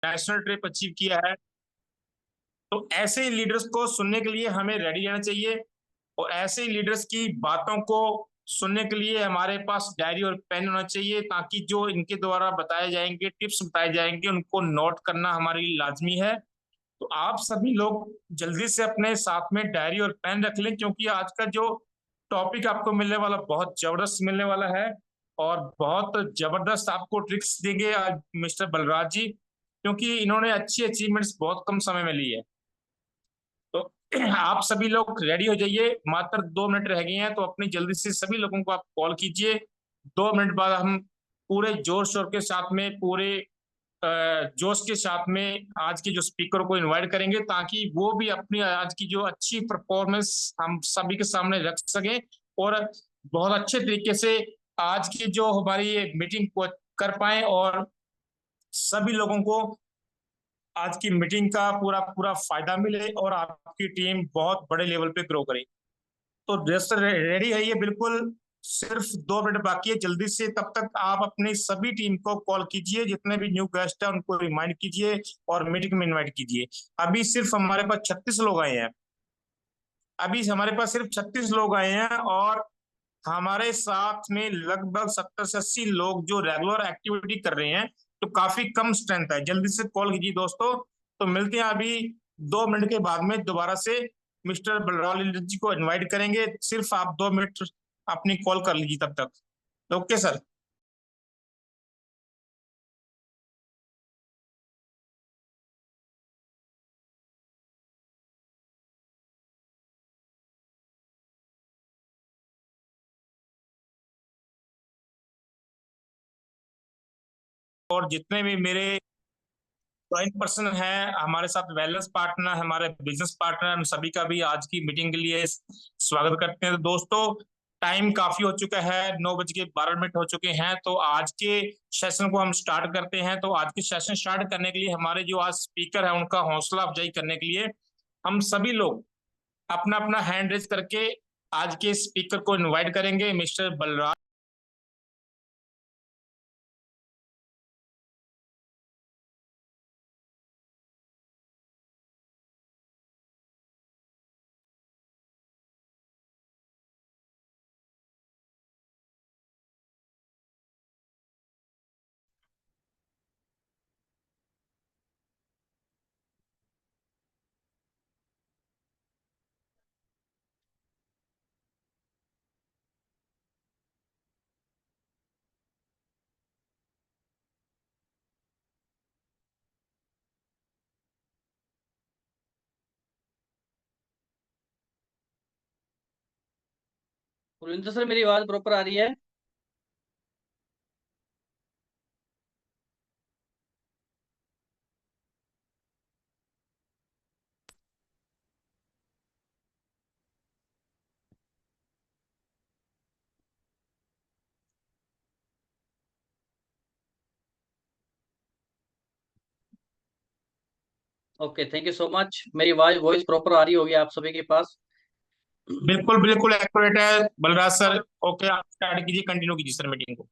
National trip achieve किया है। तो ऐसे लीडर्स को सुनने के लिए हमें रेडी रहना चाहिए, और ऐसे लीडर्स की बातों को सुनने के लिए हमारे पास डायरी और पेन होना चाहिए, ताकि जो इनके द्वारा बताए जाएंगे, टिप्स बताए जाएंगे, उनको नोट करना हमारे लिए लाजमी है। तो आप सभी लोग जल्दी से अपने साथ में डायरी और पेन रख लें, क्योंकि आज का जो टॉपिक आपको मिलने वाला बहुत जबरदस्त मिलने वाला है। और बहुत जबरदस्त आपको ट्रिक्स देंगे आज मिस्टर बलराज जी, क्योंकि इन्होंने अच्छी अचीवमेंट्स बहुत कम समय में ली है। तो आप सभी लोग रेडी हो जाइए, मात्र 2 मिनट रह गए हैं, तो अपनी जल्दी से सभी लोगों को आप कॉल कीजिए। 2 मिनट बाद हम पूरे जोर शोर के साथ में, पूरे जोश के साथ में आज के जो स्पीकर को इनवाइट करेंगे, ताकि वो भी अपनी आज की जो अच्छी परफॉर्मेंस हम सभी के सामने रख सके, और बहुत अच्छे तरीके से आज की जो हमारी ये मीटिंग को कर पाए, और सभी लोगों को आज की मीटिंग का पूरा पूरा फायदा मिले, और आपकी टीम बहुत बड़े लेवल पे ग्रो करे। तो रजिस्टर रेडी है ये बिल्कुल। सिर्फ 2 मिनट बाकी है, जल्दी से। तब तक आप अपनी सभी टीम को कॉल कीजिए, जितने भी न्यू गेस्ट है उनको रिमाइंड कीजिए और मीटिंग में इनवाइट कीजिए। अभी सिर्फ हमारे पास 36 लोग आए हैं। अभी हमारे पास सिर्फ 36 लोग आए हैं, और हमारे साथ में लगभग 70 से 80 लोग जो रेगुलर एक्टिविटी कर रहे हैं। तो काफी कम स्ट्रेंथ है। जल्दी से कॉल कीजिए दोस्तों। तो मिलते हैं अभी 2 मिनट के बाद में दोबारा से। मिस्टर बलराज जी को इनवाइट करेंगे, सिर्फ आप 2 मिनट अपनी कॉल कर लीजिए तब तक। Okay sir. और जितने भी मेरे ज्वाइंट पर्सन है हमारे साथ, वेलनेस पार्टनर, हमारे बिजनेस पार्टनर, हम सभी का भी आज की मीटिंग के लिए स्वागत करते हैं। तो दोस्तों, टाइम काफी हो चुका है, 9:12 हो चुके हैं। तो आज के सेशन को हम स्टार्ट करते हैं। तो आज के सेशन स्टार्ट करने के लिए हमारे जो आज स्पीकर है उनका हौसला अफजाई करने के लिए हम सभी लोग अपना अपना हैंड रेज करके आज के स्पीकर को इनवाइट करेंगे, मिस्टर बलराज। कुलविंदर सर, मेरी आवाज प्रॉपर आ रही है? Okay, thank you so much. मेरी आवाज वॉइस प्रॉपर आ रही होगी आप सभी के पास? बिल्कुल बिल्कुल एक्यूरेट है बलराज सर। ओके, आप स्टार्ट कीजिए, कंटिन्यू कीजिए सर मीटिंग को।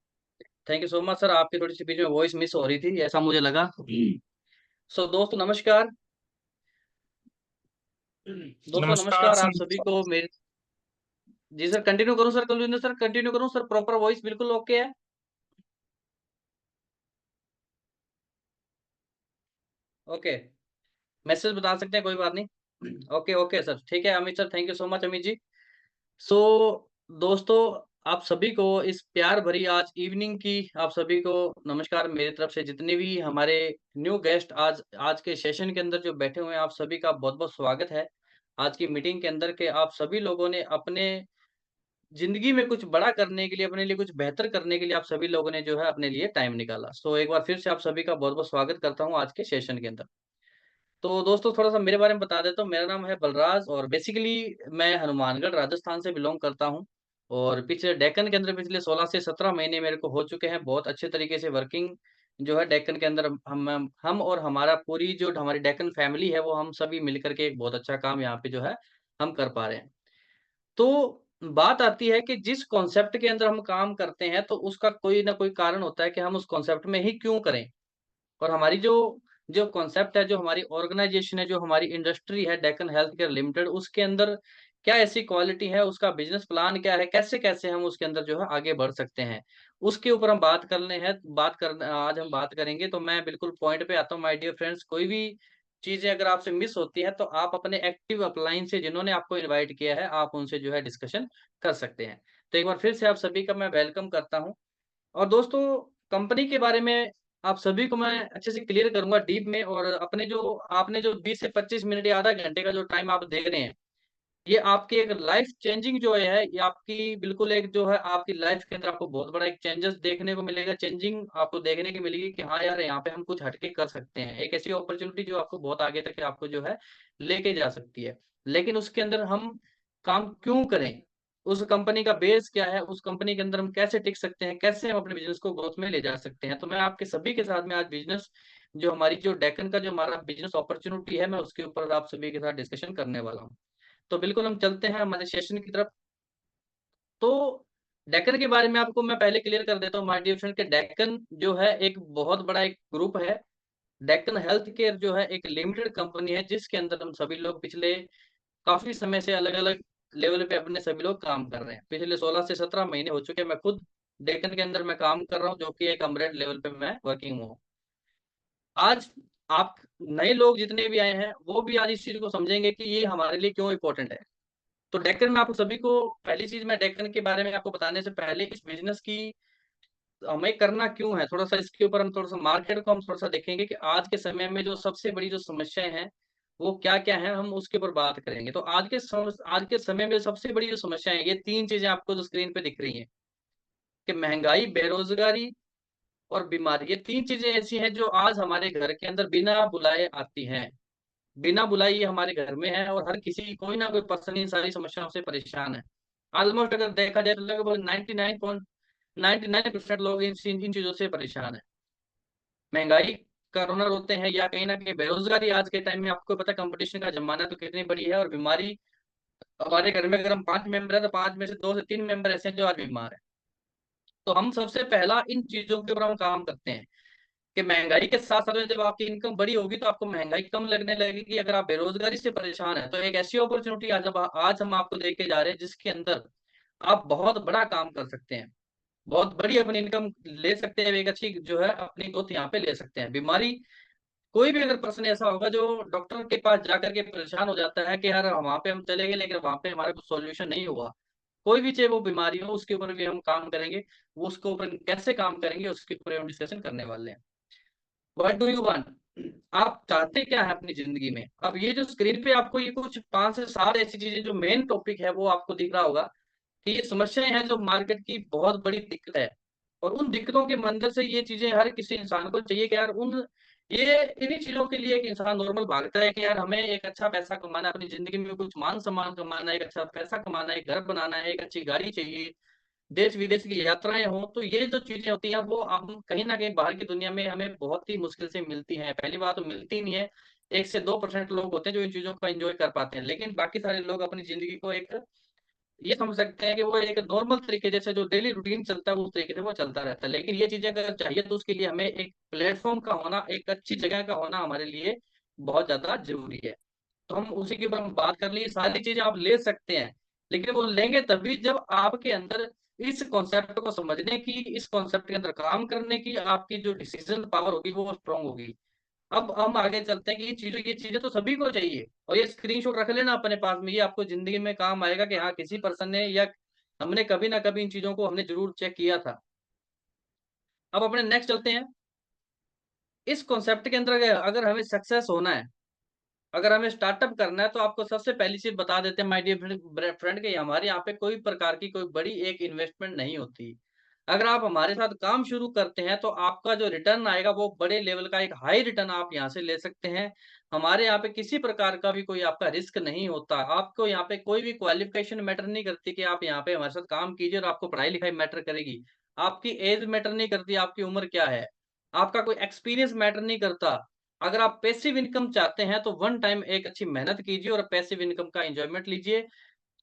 Thank you so much sir, आपकी थोड़ी सी बीच में वॉइस मिस हो रही थी, ऐसा मुझे लगा। सो दोस्तों नमस्कार। दोस्तों नमस्कार नमस्कार, आप सभी सर। को मेरे। जी सर, कंटिन्यू करूं सर? कुलविंदर सर कंटिन्यू करूं सर? प्रॉपर वॉइस बिल्कुल ओके है? ओके, मैसेज बता सकते हैं, कोई बात नहीं। ओके ओके सर, ठीक है Amit sir, thank you so much Amit ji. So दोस्तों, आप सभी को इस प्यार भरी आज इवनिंग की आप सभी को नमस्कार मेरी तरफ से। जितने भी हमारे न्यू गेस्ट आज आज के सेशन के अंदर जो बैठे हुए हैं, आप सभी का बहुत बहुत स्वागत है आज की मीटिंग के अंदर। के आप सभी लोगों ने अपने जिंदगी में कुछ बड़ा करने के लिए, अपने लिए कुछ बेहतर करने के लिए आप सभी लोगों ने जो है अपने लिए टाइम निकाला। सो एक बार फिर से आप सभी का बहुत बहुत स्वागत करता हूँ आज के सेशन के अंदर। तो दोस्तों थोड़ा सा मेरे बारे में बता देता हूँ। मेरा नाम है बलराज, और बेसिकली मैं हनुमानगढ़ राजस्थान से बिलोंग करता हूँ। और पिछले डेक्कन के अंदर पिछले 16 से 17 महीने मेरे को हो चुके हैं बहुत अच्छे तरीके से वर्किंग जो है डेक्कन के अंदर। हम और हमारा पूरी जो हमारी डेक्कन फैमिली है, वो हम सभी मिलकर के एक बहुत अच्छा काम यहाँ पे जो है हम कर पा रहे हैं। तो बात आती है कि जिस कॉन्सेप्ट के अंदर हम काम करते हैं, तो उसका कोई ना कोई कारण होता है कि हम उस कॉन्सेप्ट में ही क्यों करें। और हमारी जो जो कॉन्सेप्ट है, जो हमारी ऑर्गेनाइजेशन है, जो हमारी इंडस्ट्री है डेक्कन हेल्थ केयर लिमिटेड, उसके अंदर क्या ऐसी क्वालिटी है, उसका बिज़नेस प्लान क्या है, कैसे-कैसे हम उसके अंदर जो है आगे बढ़ सकते हैं। उसके ऊपर हम आज हम बात करेंगे, तो मैं बिल्कुल पॉइंट पे आता हूँ माय डियर फ्रेंड्स। कोई भी चीज़ें अगर आपसे मिस होती है, तो आप अपने एक्टिव अपलाइन से जिन्होंने आपको इनवाइट किया है, आप उनसे जो है डिस्कशन कर सकते हैं। तो एक बार फिर से आप सभी का मैं वेलकम करता हूँ। और दोस्तों, कंपनी के बारे में आप सभी को मैं अच्छे से क्लियर करूँगा डीप में, और अपने जो आपने जो 20 से 25 मिनट या आधा घंटे का जो टाइम आप दे रहे हैं, ये आपकी एक लाइफ चेंजिंग जो है, ये आपकी बिल्कुल एक जो है आपकी लाइफ के अंदर आपको बहुत बड़ा एक चेंजेस देखने को मिलेगा, चेंजिंग आपको देखने की मिलेगी कि हाँ यार, यहाँ पे हम कुछ हटके कर सकते हैं। एक ऐसी अपॉर्च्युनिटी जो आपको बहुत आगे तक आपको जो है लेके जा सकती है। लेकिन उसके अंदर हम काम क्यों करें? उस कंपनी का बेस क्या है? उस कंपनी के अंदर हम कैसे टिक सकते हैं? कैसे हम अपने बिज़नेस को ग्रोथ में ले जा सकते हैं? तो मैं आपके सभी के साथ में आज बिज़नेस जो हमारी जो डेक्कन का जो हमारा बिज़नेस अपॉर्च्युनिटी है, मैं उसके ऊपर आप सभी के साथ डिस्कशन करने वाला हूँ। तो बिल्कुल हम चलते हैं हमारे सेशन की तरफ। तो डेक्कन के बारे में आपको मैं पहले क्लियर कर देता हूँ माय डियर फ्रेंड, कि डेक्कन जो है एक बहुत बड़ा एक ग्रुप है। डेक्कन हेल्थ केयर जो है एक लिमिटेड कंपनी है, जिसके अंदर हम सभी लोग पिछले काफ़ी समय से अलग-अलग लेवल पे अपने सभी लोग काम कर रहे हैं। पिछले 16 से 17 महीने हो चुके हैं, मैं खुद डेक्कन के अंदर मैं काम कर रहा हूँ, जो कि एक अमरेड लेवल पे मैं वर्किंग हूँ। आज आप नए लोग जितने भी आए हैं, वो भी आज इस चीज़ को समझेंगे कि ये हमारे लिए क्यों इम्पोर्टेंट है। तो डेक्कन में आप सभी को पहली चीज़, मैं डेक्कन के बारे में आपको बताने से पहले इस बिज़नेस की हमें करना क्यों है, थोड़ा-सा इसके ऊपर हम थोड़ा-सा मार्केट को हम थोड़ा-सा देखेंगे कि आज के समय में जो सबसे बड़ी जो समस्याएँ हैं, वो क्या-क्या हैं, हम उसके ऊपर बात करेंगे। तो आज के समय में सबसे बड़ी जो समस्याएँ हैं, ये 3 चीज़ें आपको जो स्क्रीन पे दिख रही हैं, कि महँगाई, बेरोज़गारी और बीमारी। ये 3 चीज़ें ऐसी हैं जो आज हमारे घर के अंदर बिना बुलाए आती हैं। बिना बुलाए ये हमारे घर में है, और हर किसी कोई ना कोई पर्सन इन सारी समस्याओं से परेशान है। ऑलमोस्ट अगर देखा जाए तो लगभग 99% लोग इन चीज़ों से परेशान हैं। महँगाई का रोना रोते हैं, या कहीं न कहीं बेरोज़गारी आज के टाइम में आपको पता है कॉम्पिटिशन का ज़माना तो कितनी बड़ी है, और बीमारी हमारे घर में अगर हम 5 मेंबर हैं तो 5 में से 2 से 3 मेंबर ऐसे हैं जो आज बीमार हैं। तो हम सबसे पहला इन चीज़ों के ऊपर हम काम करते हैं। कि महँगाई के साथ-साथ में जब आपकी इनकम बड़ी होगी तो आपको महँगाई कम लगने लगेगी। अगर आप बेरोज़गारी से परेशान हैं, तो एक ऐसी अपॉर्च्युनिटी आज हम आपको देके जा रहे हैं, जिसके अंदर आप बहुत बड़ा काम कर सकते हैं। बहुत बड़ी अपनी इनकम ले सकते हैं, एक अच्छी जो है अपनी ग्रोथ यहाँ पे ले सकते हैं। बीमारी, कोई भी अगर पर्सन ऐसा होगा जो डॉक्टर के पास जाकर के परेशान हो जाता है कि यार वहाँ पे हम चले गए, लेकिन वहाँ पे हमारा कुछ सॉल्यूशन नहीं हुआ। कोई भी चाहे वो बीमारी हो, उसके ऊपर भी हम काम करेंगे। वो उसके ऊपर कैसे काम करेंगे, उसके ऊपर हम डिस्कशन करने वाले हैं। What do you want? आप चाहते क्या हैं अपनी ज़िंदगी में? अब ये जो स्क्रीन पे आपको ये कुछ 5 से 7 ऐसी चीज़ें जो मेन टॉपिक है, वो आपको दिख रहा होगा कि ये समस्याएँ हैं जो मार्केट की बहुत बड़ी दिक्कत है। और उन दिक्कतों के मंदर से ये चीज़ें हर किसी इंसान को चाहिए कि यार ये इन्हीं चीज़ों के लिए एक इंसान नॉर्मल भागता है कि यार हमें एक अच्छा पैसा कमाना है, अपनी ज़िंदगी में कुछ मान-सम्मान कमाना है, एक अच्छा पैसा कमाना है, एक घर बनाना है, एक अच्छी गाड़ी चाहिए। देश-विदेश की यात्राएँ हों, तो ये जो चीज़ें होती हैं वो हम कहीं न कहीं बाहर की दुनिया में हमें बहुत ही मुश्किल से मिलती हैं। पहली बात तो मिलती नहीं है, 1 से 2% लोग होते हैं जो इन चीज़ों को एन्जॉय कर पाते हैं। लेकिन बाकी सारे लोग अपनी ज़िंदगी को एक ये समझ सकते हैं कि वो एक नॉर्मल तरीके जैसे जो डेली रूटीन चलता है उस तरीके से वो चलता रहता है। लेकिन ये चीज़ें अगर चाहिए तो उसके लिए हमें एक प्लेटफ़ॉर्म का होना, एक अच्छी जगह का होना हमारे लिए बहुत ज़्यादा ज़रूरी है। तो हम उसी के ऊपर हम बात कर लिए, सारी चीज़ें आप ले सकते हैं, लेकिन वो लेंगे तभी जब आपके अंदर इस कॉन्सेप्ट को समझने की, इस कॉन्सेप्ट के अंदर काम करने की आपकी जो डिसीज़न पावर होगी वो स्ट्रॉन्ग होगी। अब हम आगे चलते हैं कि ये चीज़ें तो सभी को चाहिए, और ये स्क्रीनशॉट रख लेना अपने पास में, ये आपको ज़िंदगी में काम आएगा कि हाँ, किसी पर्सन ने या हमने कभी ना कभी इन चीज़ों को हमने ज़रूर चेक किया था। अब अपने नेक्स्ट चलते हैं। इस कॉन्सेप्ट के अंदर अगर हमें सक्सेस होना है, अगर हमें स्टार्टअप करना है, तो आपको सबसे पहली चीज़ बता देते हैं माय डियर फ्रेंड कि हमारे यहाँ पे कोई प्रकार की कोई बड़ी एक इन्वेस्टमेंट नहीं होती। अगर आप हमारे साथ काम शुरू करते हैं, तो आपका जो रिटर्न आएगा वो बड़े लेवल का एक हाई रिटर्न आप यहाँ से ले सकते हैं। हमारे यहाँ पे किसी प्रकार का भी कोई आपका रिस्क नहीं होता। आपको यहाँ पे कोई भी क्वालिफ़िकेशन मैटर नहीं करती कि आप यहाँ पे हमारे साथ काम कीजिए और आपको पढ़ाई-लिखाई मैटर करेगी। आपकी ऐज मैटर नहीं करती, आपकी उम्र क्या है। आपका कोई एक्सपीरियंस मैटर नहीं करता। अगर आप पैसिव इनकम चाहते हैं, तो वन टाइम एक अच्छी मेहनत कीजिए और पैसिव इनकम का एन्जॉयमेंट लीजिए,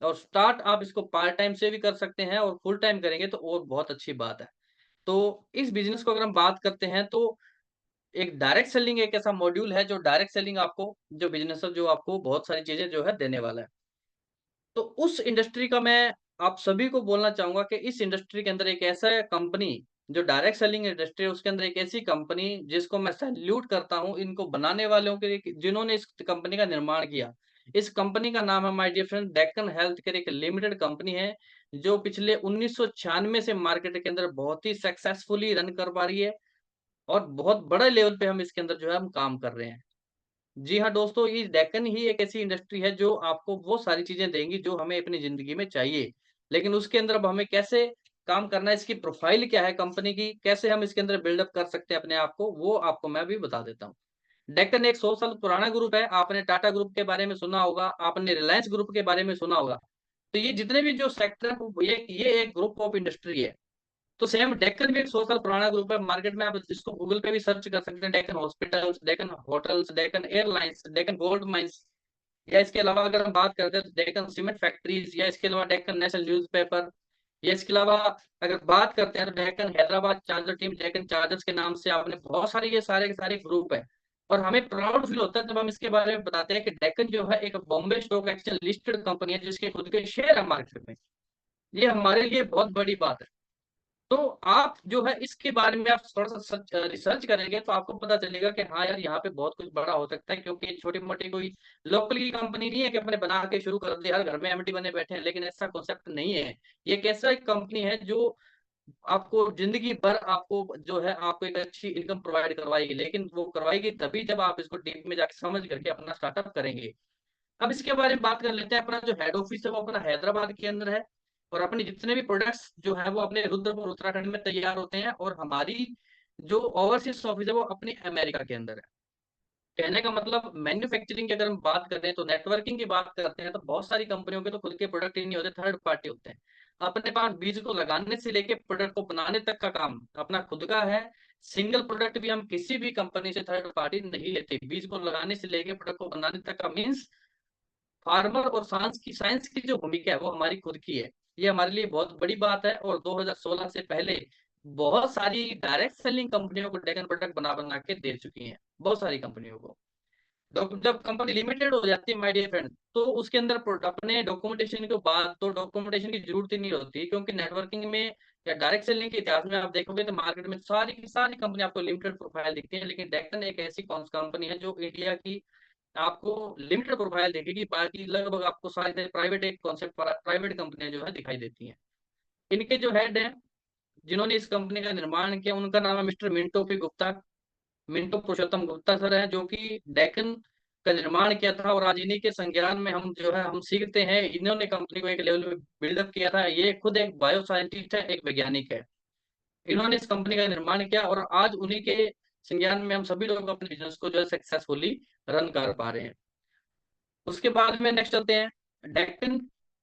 और स्टार्ट आप इसको पार्ट टाइम से भी कर सकते हैं, और फुल टाइम करेंगे तो और बहुत अच्छी बात है। तो इस बिज़नेस को अगर हम बात करते हैं, तो एक डायरेक्ट सेलिंग एक ऐसा मॉड्यूल है जो डायरेक्ट सेलिंग आपको जो बिज़नेस जो आपको बहुत सारी चीज़ें जो है देने वाला है। तो उस इंडस्ट्री का मैं आप सभी को बोलना चाहूँगा कि इस इंडस्ट्री के अंदर एक ऐसा कंपनी जो डायरेक्ट सेलिंग इंडस्ट्री है उसके अंदर एक ऐसी कंपनी जिसको मैं सैल्यूट करता हूँ इनको बनाने वालों के जिन्होंने इस कंपनी का निर्माण किया। इस कंपनी का नाम है my dear friend Deccan healthcare एक लिमिटेड कंपनी है जो पिछले 1996 से मार्केट के अंदर बहुत ही सक्सेसफुली रन कर पा रही है और बहुत बड़े लेवल पे हम इसके अंदर जो है हम काम कर रहे हैं। जी हाँ, दोस्तों ये डेक्कन ही एक ऐसी इंडस्ट्री है जो आपको वो सारी चीज़ें देंगी जो हमें अपनी ज़िंदगी में चाहिए। लेकिन उसके अंदर अब हमें कैसे काम करना है, इसकी प्रोफ़ाइल क्या है कंपनी की, कैसे हम इसके अंदर बिल्डअप कर सकते हैं अपने आप को, वो आपको मैं अभी बता देता हूँ। डेक्कन एक 100 साल पुराना ग्रुप है, आपने टाटा ग्रुप के बारे में सुना होगा, आपने रिलायंस ग्रुप के बारे में सुना होगा। तो ये जितने भी जो सेक्टर है ये एक ग्रुप ऑफ इंडस्ट्री है। तो सेम डेक्कन भी एक 100 साल पुराना ग्रुप है। मार्केट में आप इसको गूगल पे भी सर्च कर सकते हैं। Deccan hospitals, Deccan hotels, Deccan airlines, Deccan gold mines या इसके अलावा अगर हम बात करते हैं तो डेक्कन सीमेंट फैक्ट्रीज या इसके अलावा डेक्कन नेशनल न्यूज़पेपर या इसके अलावा अगर बात करते हैं तो Deccan Hyderabad charger team, Deccan chargers के नाम से आपने बहुत सारे ये सारे के सारे ग्रुप है। और हमें प्राउड फील होता है जब हम इसके बारे में बताते हैं कि डेक्कन जो है एक Bombay stock exchange listed company है जिसके खुद के शेयर है मार्केट में। ये हमारे लिए बहुत बड़ी बात है। तो आप जो है इसके बारे में आप थोड़ा-सा रिसर्च करेंगे तो आपको पता चलेगा कि हाँ यार, यहाँ पे बहुत कुछ बड़ा हो सकता है क्योंकि ये छोटी-मोटी कोई लोकल की कंपनी नहीं है कि अपने बना के शुरू कर दिया, हर घर में एमडी बने बैठे हैं, लेकिन ऐसा कॉन्सेप्ट नहीं है। ये एक ऐसा एक कंपनी है जो आपको ज़िंदगी भर आपको जो है आपको एक अच्छी इनकम प्रोवाइड करवाएगी, लेकिन वो करवाएगी तभी जब आप इसको डीप में जाके समझ करके अपना स्टार्टअप करेंगे। अब इसके बारे में बात कर लेते हैं। अपना जो हेड ऑफिस है वो अपना हैदराबाद के अंदर है और अपने जितने भी प्रोडक्ट्स जो है वो अपने रुद्रपुर उत्तराखंड में तैयार होते हैं और हमारी जो ओवरसीज ऑफिस है वो अपनी अमेरिका के अंदर है। कहने का मतलब मैन्युफैक्चरिंग की अगर हम बात कर रहे हैं तो नेटवर्किंग की बात करते हैं तो बहुत सारी कंपनियों के तो खुद के प्रोडक्ट ही नहीं होते, थर्ड पार्टी होते हैं। अपने पास बीज को लगाने से लेके प्रोडक्ट को बनाने तक का काम अपना खुद का है। सिंगल प्रोडक्ट भी हम किसी भी कंपनी से थर्ड पार्टी नहीं लेते। बीज को लगाने से लेके प्रोडक्ट को बनाने तक का मीन्स फार्मर और साइंस की जो भूमिका है वो हमारी खुद की है। ये हमारे लिए बहुत बड़ी बात है और 2016 से पहले बहुत सारी डायरेक्ट सेलिंग कंपनियों को डेकन प्रोडक्ट बना-बना के दे चुकी हैं, बहुत सारी कंपनियों को। जब कंपनी लिमिटेड हो जाती है माय डियर फ्रेंड, तो उसके अंदर अपने डॉक्यूमेंटेशन के बाद तो डॉक्यूमेंटेशन की जरूरत ही नहीं होती क्योंकि नेटवर्किंग में या डायरेक्ट सेलिंग के इतिहास में आप देखोगे तो मार्केट में सारी की सारी कंपनी आपको लिमिटेड प्रोफाइल दिखती है, लेकिन डेक्कन एक ऐसी कंपनी है जो इंडिया की आपको लिमिटेड प्रोफाइल देखेगी, बाकी लगभग आपको सारी प्राइवेट एक कॉन्सेप्ट प्राइवेट कंपनियां जो है दिखाई देती हैं। इनके जो हेड हैं जिन्होंने इस कंपनी का निर्माण किया उनका नाम है mister Minto P Gupta. Minto Purushottam Gupta sir हैं जो कि डेक्कन का निर्माण किया था और आज इन्हीं के संज्ञान में हम जो है हम सीखते हैं। इन्होंने कंपनी को एक लेवल में बिल्डअप किया था। ये खुद एक बायो साइंटिस्ट है, एक वैज्ञानिक है। इन्होंने इस कंपनी का निर्माण किया और आज उन्हीं के संज्ञान में हम सभी लोग अपने बिजनेस को जो है सक्सेसफुली रन कर पा रहे हैं। उसके बाद में नेक्स्ट चलते हैं डेक्कन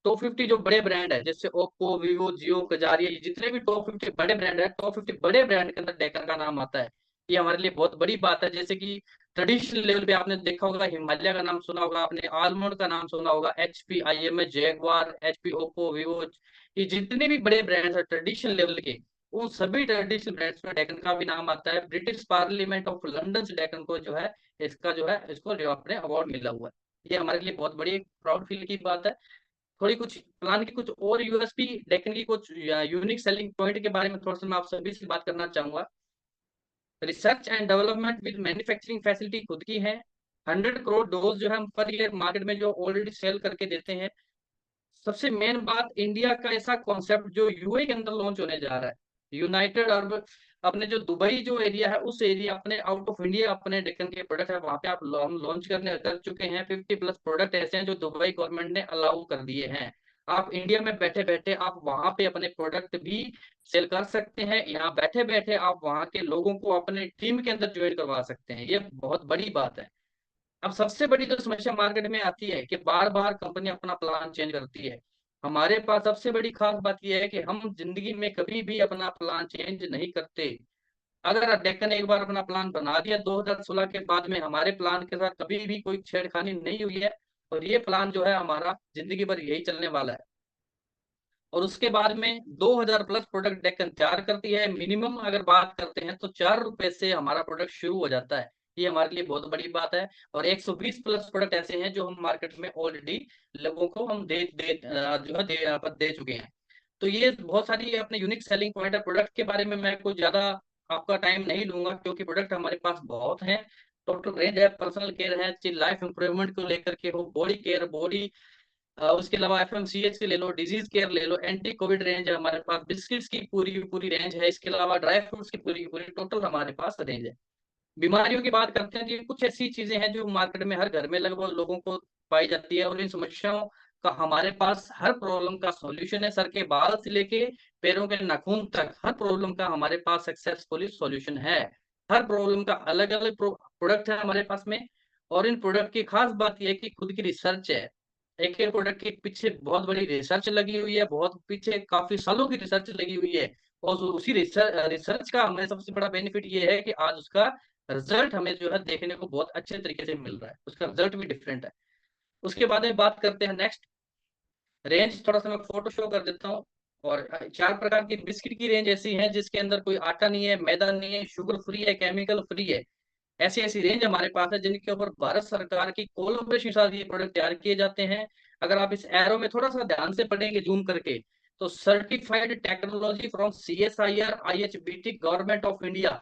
टॉप 50 जो बड़े ब्रांड है जैसे ओप्पो, वीवो, जियो, कजारिया, ये जितने भी टॉप 50 बड़े ब्रांड है, टॉप 50 बड़े ब्रांड के अंदर डेक्कन का नाम आता है। ये हमारे लिए बहुत बड़ी बात है। जैसे कि ट्रेडिशनल लेवल पे आपने देखा होगा, हिमालय का नाम सुना होगा आपने, आलमंड का नाम सुना होगा, HP, IMH, Jaguar, HP, Oppo, Vivo, ये जितने भी बड़े ब्रांड्स है ट्रेडिशनल लेवल के, उन सभी ट्रेडिशनल ब्रांड्स में डेक्कन का भी नाम आता है। ब्रिटिश पार्लियामेंट ऑफ लंदन से डेक्कन को जो है इसका जो है इसको जो अपने अवार्ड मिला हुआ है। ये हमारे लिए बहुत बड़ी एक प्राउड फील की बात है। थोड़ी कुछ प्लान की कुछ और यूएसपी डेक्कन की कुछ यूनिक सेलिंग पॉइंट के बारे में थोड़ा सा मैं आप सभी से बात करना चाहूंगा। Research and development with manufacturing facility खुद की है। 100 करोड़ डोज जो है हम पर ईयर मार्केट में जो ऑलरेडी सेल करके देते हैं। सबसे मेन बात, इंडिया का ऐसा कॉन्सेप्ट जो यूए के अंदर लॉन्च होने जा रहा है, यूनाइटेड अरब, अपने जो दुबई जो एरिया है उस एरिया अपने आउट ऑफ इंडिया अपने डेक्कन के प्रोडक्ट है वहां पे आप हम लॉन्च करने कर चुके हैं। 50 प्लस प्रोडक्ट ऐसे हैं जो दुबई गवर्नमेंट ने अलाउ कर दिए हैं। आप इंडिया में बैठे बैठे आप वहां पे अपने प्रोडक्ट भी सेल कर सकते हैं। यहाँ बैठे बैठे आप वहां के लोगों को अपने टीम के अंदर ज्वाइन करवा सकते हैं। ये बहुत बड़ी बात है। अब सबसे बड़ी जो समस्या मार्केट में आती है कि बार बार कंपनी अपना प्लान चेंज करती है। हमारे पास सबसे बड़ी खास बात यह है कि हम जिंदगी में कभी भी अपना प्लान चेंज नहीं करते। अगर डेक्कन ने एक बार अपना प्लान बना दिया 2016 के बाद में हमारे प्लान के साथ कभी भी कोई छेड़खानी नहीं हुई है और ये प्लान जो है हमारा जिंदगी भर यही चलने वाला है। और उसके बाद में 2000 प्लस प्रोडक्ट डेक्कन तैयार करती है। मिनिमम अगर बात करते हैं तो 4 रुपए से हमारा प्रोडक्ट शुरू हो जाता है। ये हमारे लिए बहुत बड़ी बात है। और 120 प्लस प्रोडक्ट ऐसे हैं जो हम मार्केट में ऑलरेडी लोगों को हम जो है दे चुके हैं। तो ये बहुत सारी अपने यूनिक सेलिंग पॉइंट है। प्रोडक्ट के बारे में मैं कुछ ज्यादा आपका टाइम नहीं लूंगा, क्योंकि प्रोडक्ट हमारे पास बहुत हैं। टोटल रेंज है, पर्सनल केयर है, लाइफ इंप्रूवमेंट को लेकर के हो, बॉडी केयर, बॉडी उसके अलावा एफएमसीएच के ले लो, डिजीज केयर ले लो, एंटी कोविड रेंज है हमारे पास, बिस्किट्स की पूरी पूरी रेंज है, इसके अलावा ड्राई फ्रूट्स की पूरी पूरी टोटल हमारे पास रेंज है। बीमारियों की बात करते हैं तो ये कुछ ऐसी चीजें हैं जो मार्केट में हर घर में लगभग लोगों को पाई जाती है, और इन समस्याओं का हमारे पास हर प्रॉब्लम का सॉल्यूशन है। सर के बाल से लेके पैरों के नाखून तक हर प्रॉब्लम का हमारे पास सक्सेसफुली सॉल्यूशन है। हर प्रॉब्लम का अलग अलग प्रोडक्ट है हमारे पास में। और इन प्रोडक्ट की खास बात यह है कि खुद की रिसर्च है। एक एक प्रोडक्ट के पीछे बहुत बड़ी रिसर्च लगी हुई है, बहुत पीछे काफी सालों की रिसर्च लगी हुई है। और उसी रिसर्च का हमें सबसे बड़ा बेनिफिट ये है कि आज उसका रिजल्ट हमें जो है देखने को बहुत अच्छे तरीके से मिल रहा है, उसका रिजल्ट भी डिफरेंट है। उसके बाद में बात करते हैं नेक्स्ट रेंज, थोड़ा सा मैं फोटो शो कर देता हूँ। और 4 प्रकार की बिस्किट की रेंज ऐसी है जिसके अंदर कोई आटा नहीं है, मैदा नहीं है, शुगर फ्री है, केमिकल फ्री है। ऐसी ऐसी रेंज हमारे पास है जिनके ऊपर भारत सरकार की कोलैबोरेशन के साथ ये प्रोडक्ट तैयार किए जाते हैं। अगर आप इस एरो में थोड़ा सा ध्यान से पढ़ेंगे जूम करके, तो certified technology from CSIR IHBT government of India,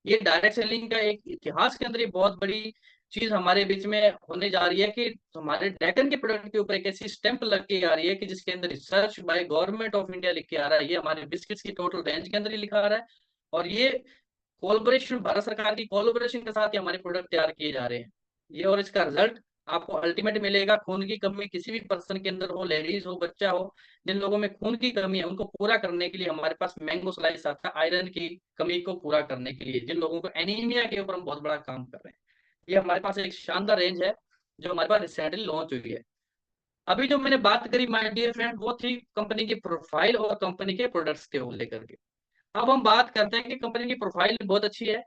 ये डायरेक्ट सेलिंग का एक इतिहास के अंदर ये बहुत बड़ी चीज हमारे बीच में होने जा रही है कि हमारे डेकन के प्रोडक्ट के ऊपर एक ऐसी स्टैंप लग के आ रही है कि जिसके अंदर research by government of India लिख के आ रहा है। ये हमारे बिस्किट्स की टोटल रेंज के अंदर ही लिखा आ रहा है। और ये कोलैबोरेशन, भारत सरकार की कोलैबोरेशन के साथ ही हमारे प्रोडक्ट तैयार किए जा रहे हैं। ये और इसका रिजल्ट आपको अल्टीमेट मिलेगा। खून की कमी किसी भी पर्सन के अंदर हो, लेडीज हो, बच्चा हो, जिन लोगों में खून की कमी है उनको पूरा करने के लिए हमारे पास मैंगो स्लाइस आता है, आयरन की कमी को पूरा करने के लिए। जिन लोगों को एनीमिया के ऊपर हम बहुत बड़ा काम कर रहे हैं, ये हमारे पास एक शानदार रेंज है जो हमारे पास रिसेंटली लॉन्च हुई है। अभी जो मैंने बात करी माय डियर फ्रेंड, वो थी कंपनी की प्रोफाइल और कंपनी के प्रोडक्ट्स के लेकर के। अब हम बात करते हैं कि कंपनी की प्रोफाइल बहुत अच्छी है,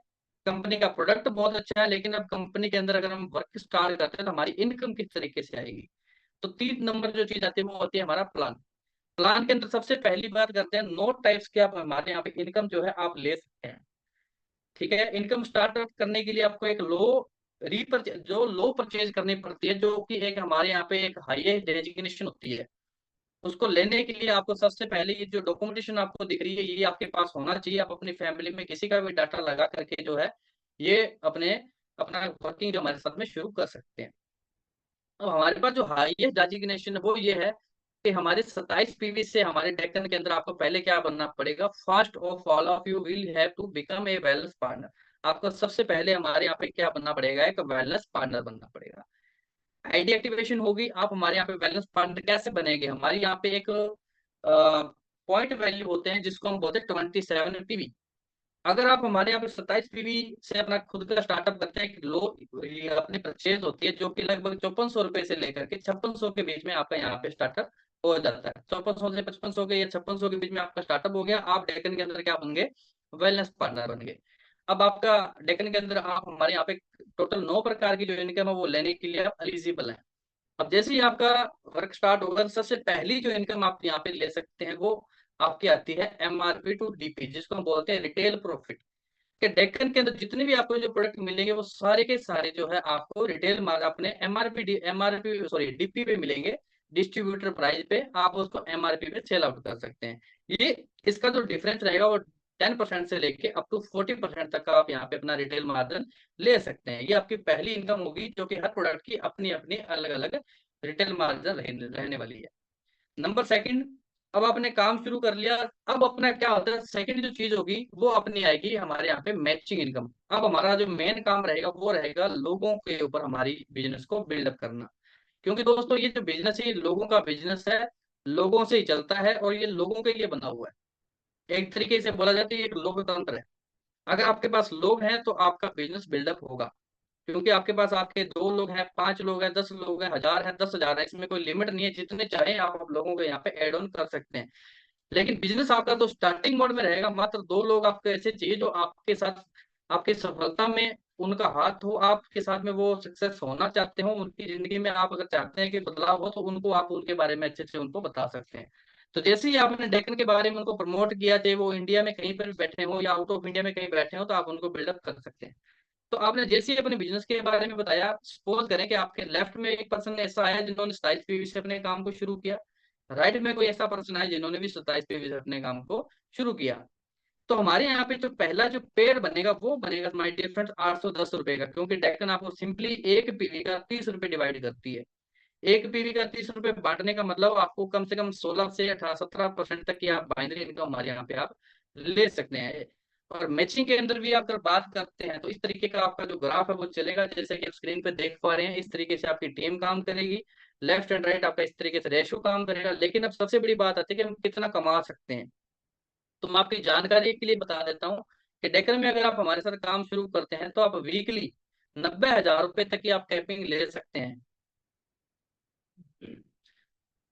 कंपनी का प्रोडक्ट बहुत अच्छा है, लेकिन अब कंपनी के अंदर अगर हम वर्क स्टार्ट करते हैं तो हमारी इनकम किस तरीके से आएगी। तो 3 नंबर जो चीज आती है वो होती है हमारा प्लान। प्लान के अंदर सबसे पहली बात करते हैं, 9 टाइप्स के आप हमारे यहाँ पे इनकम जो है आप ले सकते हैं। ठीक है, इनकम स्टार्ट करने के लिए आपको एक लो परचेज करनी पड़ती है, जो कि एक हमारे यहाँ पे एक हाईएस्ट डेजिग्नेशन होती है। उसको लेने के लिए आपको सबसे पहले ये जो डॉक्यूमेंटेशन आपको दिख रही है ये आपके पास होना चाहिए। आप अपनी फैमिली में किसी का भी डाटा लगा करके जो है ये अपने अपना वर्किंग जो हमारे साथ में शुरू कर सकते हैं। अब हमारे पास जो हाईएस्ट डेजिग्नेशन है वो ये है कि हमारे 27 PV से हमारे डेक्कन के अंदर आपको पहले क्या बनना पड़ेगा, first of all of you will have to become a wellness partner. आपको सबसे पहले हमारे यहाँ पे क्या बनना पड़ेगा, एक वेलनेस पार्टनर बनना पड़ेगा। आईडी एक्टिवेशन होगी, आप हमारे यहाँ पे बैलेंस पार्टनर कैसे बनेंगे, हमारे यहाँ पे एक पॉइंट वैल्यू होते हैं जिसको हम बोलते हैं 27 PV। अगर आप हमारे यहाँ पे 27 PV से अपना खुद का स्टार्टअप करते हैं, ये अपनी परचेज होती है जो कि लगभग 5400 रुपए से लेकर के 5600 के बीच में आपका यहाँ पे स्टार्टअप हो जाता है। 5400 से 5500 के या 5600 के बीच में आपका स्टार्टअप हो गया, आप डेकन के अंदर क्या बन गए, वेलनेस पार्टनर बन गए। अब आपका डेकन के अंदर आप हमारे यहाँ पे टोटल 9 प्रकार की जो इनकम है वो लेने के लिए आप एलिजिबल हैं। अब जैसे ही आपका वर्क स्टार्ट होगा तो सबसे पहली जो इनकम आप यहाँ पे ले सकते हैं वो आपकी आती है MRP टू DP, जिसको हम बोलते हैं रिटेल प्रॉफिट। कि डेक्कन के अंदर जितने भी आपको जो प्रोडक्ट मिलेंगे वो सारे के सारे जो है आपको रिटेल मार्क अपने एमआरपी सॉरी DP पे मिलेंगे। डिस्ट्रीब्यूटर प्राइस पे आप उसको MRP पे सेल आउट कर सकते हैं। ये इसका जो डिफरेंस रहेगा वो 10% से लेके अप टू 40% तक का आप यहाँ पे अपना रिटेल मार्जिन ले सकते हैं। ये आपकी पहली इनकम होगी जो कि हर प्रोडक्ट की अपनी अपनी अलग अलग रिटेल मार्जिन रहने वाली है। नंबर सेकंड, अब आपने काम शुरू कर लिया, अब अपना क्या होता है, सेकंड जो चीज होगी वो अपनी आएगी हमारे यहाँ पे मैचिंग इनकम। अब हमारा जो मेन काम रहेगा वो रहेगा लोगों के ऊपर हमारी बिजनेस को बिल्डअप करना। क्योंकि दोस्तों ये जो बिजनेस है ये लोगों का बिजनेस है, लोगों से ही चलता है और ये लोगों के लिए बना हुआ है। एक तरीके से बोला जाए तो ये एक लोकतंत्र है। अगर आपके पास लोग हैं तो आपका बिजनेस बिल्डअप होगा। क्योंकि आपके पास आपके 2 लोग हैं, 5 लोग हैं, 10 लोग हैं, 1000 है, 10,000 है, इसमें कोई लिमिट नहीं है। जितने चाहे आप लोगों को यहाँ पे एड ऑन कर सकते हैं। लेकिन बिजनेस आपका तो स्टार्टिंग मोड में रहेगा। मात्र 2 लोग आपको ऐसे चाहिए जो आपके साथ आपकी सफलता में उनका हाथ हो, आपके साथ में वो सक्सेस होना चाहते हो, उनकी जिंदगी में आप अगर चाहते हैं कि बदलाव हो तो उनको आप उनके बारे में अच्छे से उनको बता सकते हैं। तो जैसे ही आपने डेक्कन के बारे में उनको प्रमोट किया, चाहे वो इंडिया में कहीं पर भी बैठे हो या आउट ऑफ इंडिया में कहीं बैठे हो, तो आप उनको बिल्डअप कर सकते हैं। तो आपने जैसे ही अपने बिजनेस के बारे में बताया, सपोज करें कि आपके लेफ्ट में एक पर्सन ऐसा आया जिन्होंने 27 पीवी से अपने काम को शुरू किया, राइट में कोई ऐसा पर्सन आया जिन्होंने भी 27 पीवी से अपने काम को शुरू किया। तो हमारे यहाँ पे जो पहला जो पेड़ बनेगा वो बनेगा माय डियर फ्रेंड्स 810 रुपए का, क्योंकि डेक्कन आपको सिंपली एक पीवी का 30 रुपए डिवाइड करती है। एक पीवी का 30 रुपए बांटने का मतलब आपको कम से कम 16 से 18-17% तक की आप बाइनरी इनकम हमारे यहाँ पे आप ले सकते हैं। और मैचिंग के अंदर भी आप अगर बात करते हैं तो इस तरीके का आपका जो ग्राफ है वो चलेगा, जैसे कि आप स्क्रीन पे देख पा रहे हैं। इस तरीके से आपकी टीम काम करेगी, लेफ्ट एंड राइट आपका इस तरीके से रेशो काम करेगा। लेकिन अब सबसे बड़ी बात आती है कि हम कितना कमा सकते हैं। तो मैं आपकी जानकारी के लिए बता देता हूँ कि डेक्कन में अगर आप हमारे साथ काम शुरू करते हैं तो आप वीकली 90,000 रुपए तक की आप कैपिंग ले सकते हैं।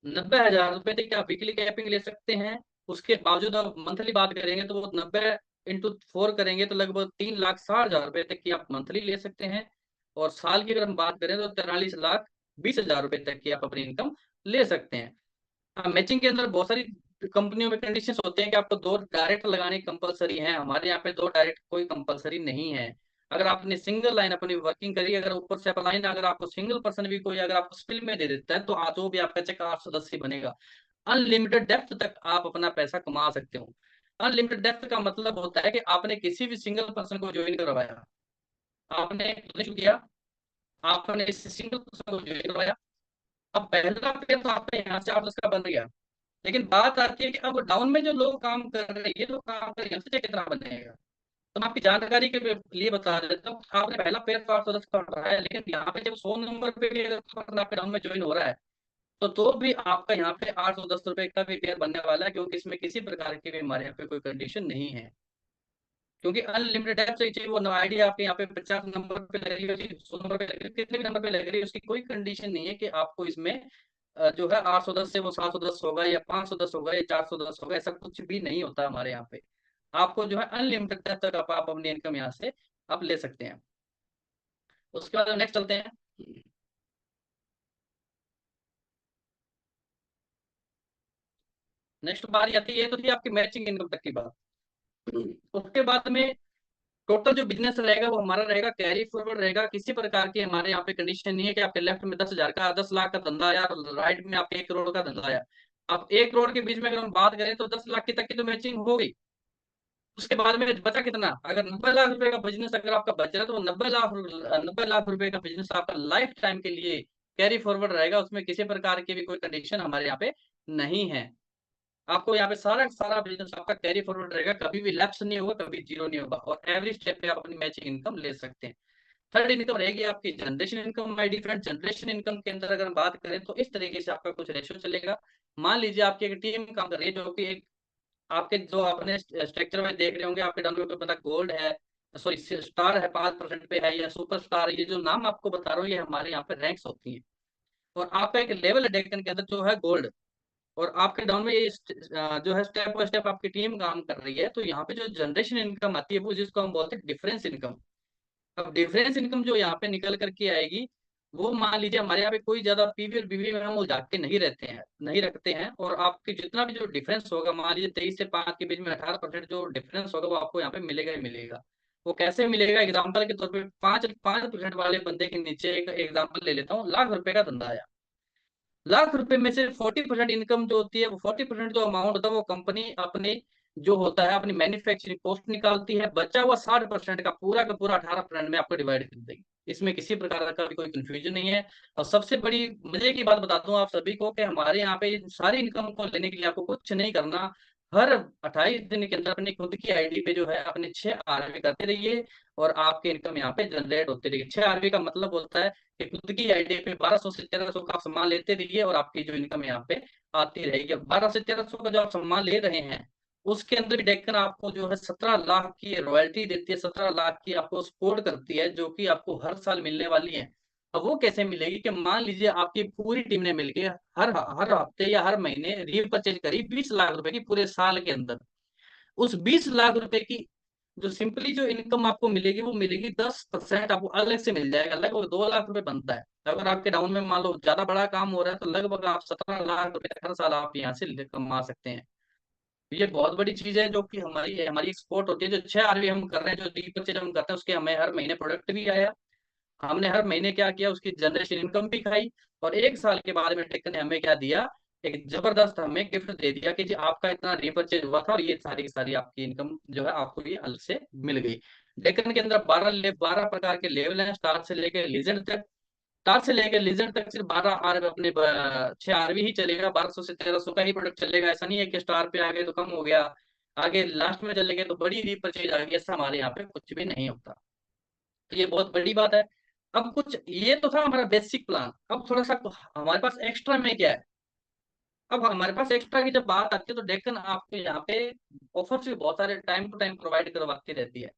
90,000 रुपए तक की आप वीकली कैपिंग ले सकते हैं। उसके बावजूद आप मंथली बात करेंगे तो वो 90 × 4 करेंगे तो लगभग 3,60,000 रुपए तक की आप मंथली ले सकते हैं। और साल की अगर हम बात करें तो 43,20,000 रुपए तक की आप अपनी इनकम ले सकते हैं। हाँ, मैचिंग के अंदर बहुत सारी कंपनियों में कंडीशंस होते हैं कि आपको 2 डायरेक्ट लगाने कंपलसरी है। हमारे यहाँ पे 2 डायरेक्ट कोई कंपलसरी नहीं है। अगर आपने सिंगल लाइन अपनी वर्किंग करी, अगर ऊपर से अपलाइन अगर आपको सिंगल पर्सन भी कोई अगर आपको स्पिल में दे देता है तो जो भी आपका चेक 810 ही बनेगा। अनलिमिटेड डेप्थ तक आप अपना पैसा कमा सकते हो। अनलिमिटेड डेप्थ का मतलब होता है कि आपने किसी भी सिंगल पर्सन को ज्वाइन करवाया, आपने शुरू किया, आपने इस सिंगल पर्सन को ज्वाइन करवाया, अब पहला पे तो आपका यहाँ से 810 का बन गया। लेकिन बात आती है कि अब डाउन में जो लोग काम कर रहे हैं, ये लोग काम कर रहे हैं, उससे कितना बनेगा। तो मैं आपकी जानकारी के लिए बता देता हूँ, आपने पहला पेयर तो 810 का रहा है, लेकिन यहाँ पे जब 100 नंबर पे भी अगर आपके डाउन में ज्वाइन हो रहा है तो भी आपका यहाँ पे 810 रुपए का भी पेयर बनने वाला है, क्योंकि इसमें किसी प्रकार की भी हमारे यहाँ पे कोई कंडीशन नहीं है। क्योंकि अनलिमिटेड ऐप से चाहिए वो आईडी आपके यहाँ पे 50 नंबर पे लग रही है, 100 नंबर पे लग रही है, कितने भी नंबर पे लग रही है, उसकी कोई कंडीशन नहीं है कि आपको इसमें जो है 810 से वो 710 होगा या 510 होगा या 410 होगा। ऐसा कुछ भी नहीं होता हमारे यहाँ पे। आपको जो है अनलिमिटेड तक आप अपनी इनकम यहाँ से आप ले सकते हैं। उसके बाद नेक्स्ट चलते हैं। नेक्स्ट बारी आती है तो थी आपकी मैचिंग इनकम तक की बात। उसके बाद में टोटल जो बिजनेस रहेगा वो हमारा रहेगा कैरी फॉरवर्ड रहेगा। किसी प्रकार की हमारे यहाँ पे कंडीशन नहीं है कि आपके लेफ्ट में 10,000 का 10 लाख का धंधा आया और राइट में आपके 1 करोड़ का धंधा आया। अब 1 करोड़ के बीच में अगर हम बात करें तो 10 लाख की तक की तो मैचिंग हो गई। उसके बाद में बचा कितना, अगर 90 लाख रुपए का बिजनेस अगर आपका बच रहा है तो 90 लाख रुपए का बिजनेस आपका लाइफ टाइम के लिए कैरी फॉरवर्ड रहेगा। उसमें किसी प्रकार की भी कोई कंडीशन हमारे यहाँ पे नहीं है। आपको यहाँ पे सारा सारा बिजनेस आपका कैरी फॉरवर्ड रहेगा, कभी भी लैप्स नहीं होगा, कभी जीरो नहीं होगा, और एवरी स्टेप पे आप अपनी मैचिंग इनकम ले सकते हैं। थर्ड इनकम रहेगी आपकी generation income. My different generation income के अंदर अगर हम बात करें तो इस तरीके से आपका कुछ रेशियो चलेगा। मान लीजिए आपकी एक टीम काम कर रही है जो कि एक आपके जो आपने स्ट्रक्चर में देख रहे होंगे, आपके डाउनलोड पे पता गोल्ड है, सॉरी स्टार है, 5% पे है, या सुपर स्टार, ये जो नाम आपको बता रहा हूँ ये हमारे यहाँ पे रैंक्स होती है। और आपका एक लेवल है डेक्कन के अंदर जो है गोल्ड। और आपके डाउन में ये जो है स्टेप बाय स्टेप आपकी टीम काम कर रही है, तो यहाँ पे जो जनरेशन इनकम आती है वो जिसको हम बोलते हैं डिफरेंस इनकम। अब डिफरेंस इनकम जो यहाँ पे निकल करके आएगी, वो मान लीजिए हमारे यहाँ पे कोई ज्यादा पीवी और बीवी में हम उलझा के नहीं रखते हैं, और आपके जितना भी जो डिफरेंस होगा, मान लीजिए 23 से 5 के बीच में 18% जो डिफरेंस होगा वो आपको यहाँ पे मिलेगा ही मिलेगा। वो कैसे मिलेगा, एग्जाम्पल के तौर पे 5% वाले बंदे के नीचे एक एग्जाम्पल ले लेता हूँ, लाख रुपए का धंधा आया। लाख रुपए में से 40% इनकम जो होती है, वो 40% जो अमाउंट होता है वो कंपनी अपने जो होता है अपनी मैन्युफैक्चरिंग कॉस्ट निकालती है। बचा हुआ 60% का पूरा 18% में आपको डिवाइड कर देगी। इसमें किसी प्रकार का भी कोई कंफ्यूजन नहीं है। और सबसे बड़ी मजे की बात बताता हूँ आप सभी को कि हमारे यहाँ पे सारी इनकम को लेने के लिए आपको कुछ नहीं करना। हर 28 दिन के अंदर अपनी खुद की आईडी पे जो है अपने 6 आरवी करते रहिए, और आपकी इनकम यहाँ पे जनरेट होती रहेगी। 6 आरवी का मतलब होता है कि खुद की आईडी पे 1200 से 1300 का आप सामान लेते रहिए और आपकी जो इनकम यहाँ पे आती रहेगी। अब 12 से 1300 का जो आप सामान ले रहे हैं उसके अंदर भी डेक्कन आपको जो है 17 लाख की रॉयल्टी देती है, 17 लाख की आपको सपोर्ट करती है, जो कि आपको हर साल मिलने वाली है। अब वो कैसे मिलेगी कि मान लीजिए आपकी पूरी टीम ने मिलकर हर हर हफ्ते या हर महीने रीपरचेज करी 20 लाख रुपए की पूरे साल के अंदर। उस 20 लाख रुपए की जो सिंपली जो इनकम आपको मिलेगी वो मिलेगी 10% आपको अलग से मिल जाएगा। लगभग 2 लाख रुपए बनता है। अगर आपके डाउन में मान लो ज्यादा बड़ा काम हो रहा है तो लगभग आप 17 लाख रुपए हर साल आप यहाँ से कमा सकते हैं। ये बहुत बड़ी चीज है जो कि हमारी एक्सपोर्ट होती है। जो 6 आरबी हम कर रहे हैं, जो रीपरचेज हम करते हैं, उसके हमें हर महीने प्रोडक्ट भी आया। हमने हर महीने क्या किया, उसकी जनरेशन इनकम भी खाई। और 1 साल के बाद में टेक ने हमें क्या दिया, एक जबरदस्त हमें गिफ्ट दे दिया कि जी आपका इतना रीपरचेज हुआ था और ये सारी की सारी आपकी इनकम जो है आपको ये अलग से मिल गई। डेक्कन के अंदर 12 प्रकार के लेवल हैं, स्टार से लेकर लीजेंड तक। स्टार से लेकर लीजेंड तक सिर्फ 12 आरबी अपने 6 आरबी ही चलेगा। 1200 से 1300 का ही प्रोडक्ट चलेगा। ऐसा नहीं है कि स्टार पे आ गए तो कम हो गया, आगे लास्ट में चले गए तो बड़ी रीपरचेज आ गई। ऐसा हमारे यहाँ पे कुछ भी नहीं होता। तो ये बहुत बड़ी बात है। अब कुछ ये तो था हमारा बेसिक प्लान। अब थोड़ा सा हमारे पास एक्स्ट्रा में क्या है। अब हमारे पास एक्स्ट्रा की जब बात आती है तो डेक्कन आपको यहाँ पे ऑफर्स भी बहुत सारे टाइम टू टाइम प्रोवाइड करवाती रहती है।